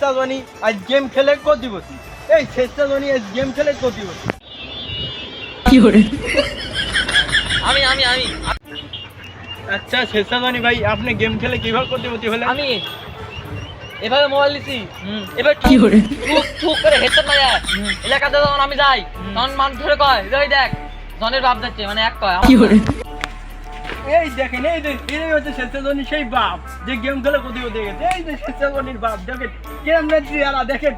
স্বেচ্ছাজনী আজ গেম খেলে কোটিপতি। এই স্বেচ্ছাজনী আজ গেম খেলে কোটিপতি। কি করে? আমি আমি আমি আচ্ছা স্বেচ্ছাজনী ভাই, আপনি গেম খেলে কিভাবে কোটিপতি হলেন? আমি এভাবে মোবাইল নিছি, এবার কি করে? ঠুক ঠুক করে হেডশট মারা এলাকাতে যখন আমি যাই তখন মানুষ ধরে কয় যে ওই দেখ জনের বাপ যাচ্ছে, মানে এক কয় কি করে? এই দেখেন, এই হচ্ছে স্বেচ্ছাজনী সেই বাপ যে গেম খেলে কোটিপতি হয়ে গেছে। এই যে স্বেচ্ছাজনীর বাপ, দেখেন কেমন চেহারা, দেখেন।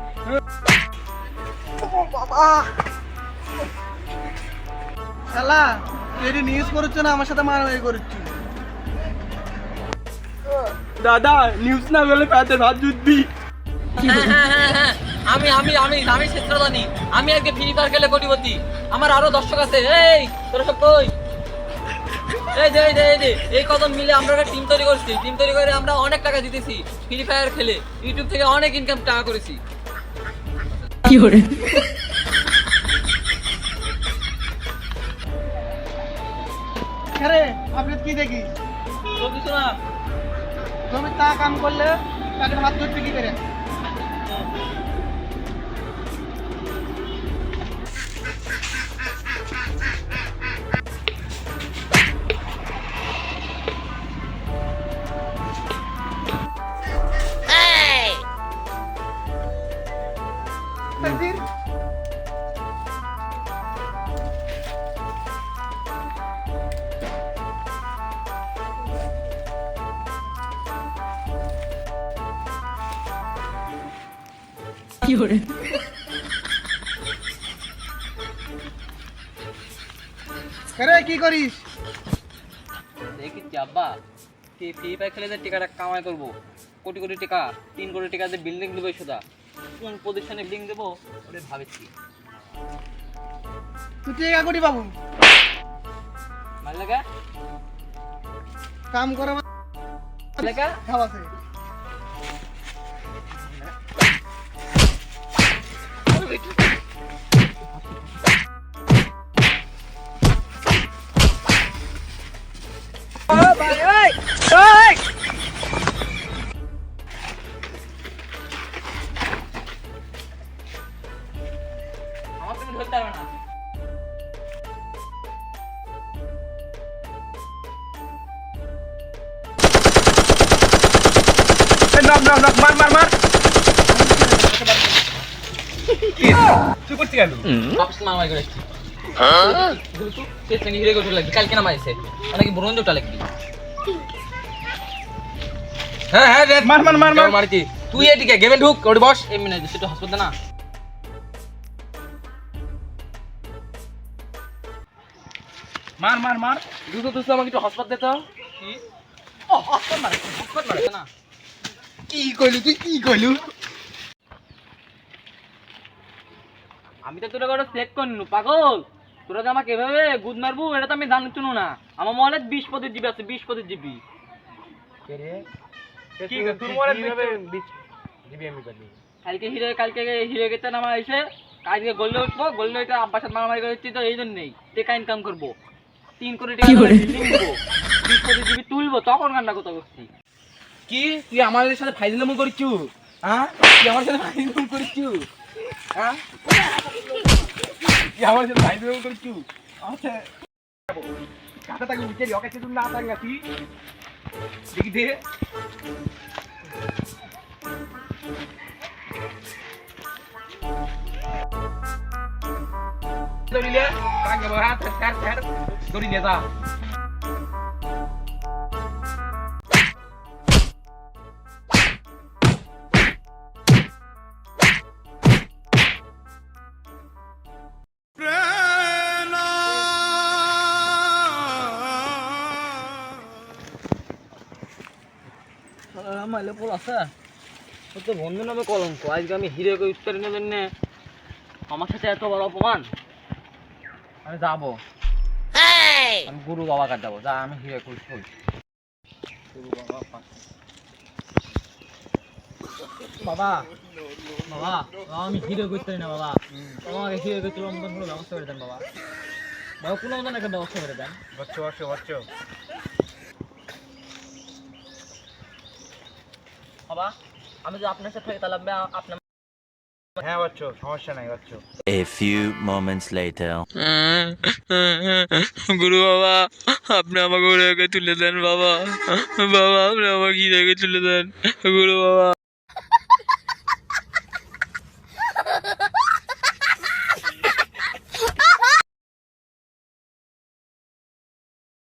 শালা এডি নিউজ করছ না, আমার সাথে মারামারি করছ। দাদা নিউজ না বলে পেটে ভাত জুটবি। হ্যাঁ, আমি আমি আমি আমি ক্ষেত্রদানি, আমি আজকে ফ্রি ফায়ার খেলে কোটিপতি। আমার আরো দর্শক আছে। এই তোরা সব কই? এই যে এই যে এই যে এই কজন মিলে আমরা একটা টিম তৈরি করছি। টিম তৈরি করে আমরা অনেক টাকা জিতেছি ফ্রি ফায়ার খেলে। ইউটিউব থেকে অনেক ইনকাম টাকা করেছি। কি করে? আরে আপনি কি দেখি তো কিছু না। তুমি তা কাম করলে তাকে হাত ধরতে কি করে? তানভীর কি করে? আরে কি করিস? দেখি আব্বা ফ্রি ফায়ার খেলে যে টাকাটা কামাই করবো, কোটি কোটি টাকা, 3 কোটি টাকা দিয়ে বিল্ডিং দেবো। সোজা কোন পজিশনে বিল্ডিং দেবো ওটা ভাবছি। তুই টেকা করি বাবু ভালো লাগা কাম করা লাগা খাওয়াছে। আমার তুমি ধরতে পারবে না। মার। তুই করছি কেন? বাপস মামাই করে এসেছি। সে শ্রেণী হিরে করে লাগবে কালকে নামাইছে অনেক ব্রোঞ্জটা লাগবে। হ্যাঁ মার। মারতি তুই এদিকে গেমে ঢুক, ওটি বস। এমনি না সেটা হাসপাতাল না। মার। দুটো তুই আমাকে একটু হাসপাতাল দে তো। কি? ও হাসপাতাল মারে না। কি কইলু তুই কি কইলু? আমি তো তোরা করে চেক করনু পাগল। তোরা যে আমাকে এভাবে গুদ মারবো এটা তো আমি জানতুন না। আমার মোবাইলে 20 পদের জিবি আছে, 20 পদের জিবি। কি তোর মোবাইলে কিভাবে জিবি এমবি পাবি? কালকে হিরে গেতে নামা এসে কালকে গোল্ডে উঠবো, গোল্ডে উঠে আব্বার সাথে মারামারি করছি তো এই জন্যই টাকা ইনকাম করবো। 3 কোটি টাকা বিল্ডিং দেবো, 20 পদের জিবি তুলবো, তখন কান্না কথা করছি। কি তুই আমাদের সাথে ফাইজলামো করছু? হ্যাঁ তুই আমার সাথে ফাইজলামো করছু? হ্যাঁ তুই আমার সাথে ফাইজলামো করছু? আচ্ছা কাটা তাকে উঠে লকে তুই না তাঙ্গা তুই দেখি দে। দড়িলে তাঙ্গা হাত ছাড় দড়িলে যা। মাইলে পোল আছে ও তো বন্ধু নামে কলঙ্ক। আজকে আমি হিরে উত্তরণের জন্য আমার সাথে এত বড় অপমান। আমি যাবো, আমি গুরু বাবা কাছে যাবো। যা আমি হিরে করছি গুরু বাবা বাবা আমি হিরে করতে না বাবা। আমাকে হিরে করতে মতন কোনো ব্যবস্থা করে দেন বাবা। বাবা কোনো মতন একটা ব্যবস্থা করে দেন। বচ্চো বাবা আমি যদি আপনার সাথে থাকি তাহলে আপনার হ্যাঁ বাচ্চো, সমস্যা নাই বাচ্চো। A few moments later. গুরু বাবা, আপনি আমাকে ওর আগে তুলে দেন বাবা। বাবা, আপনি আমাকে তুলে দেন গুরু বাবা।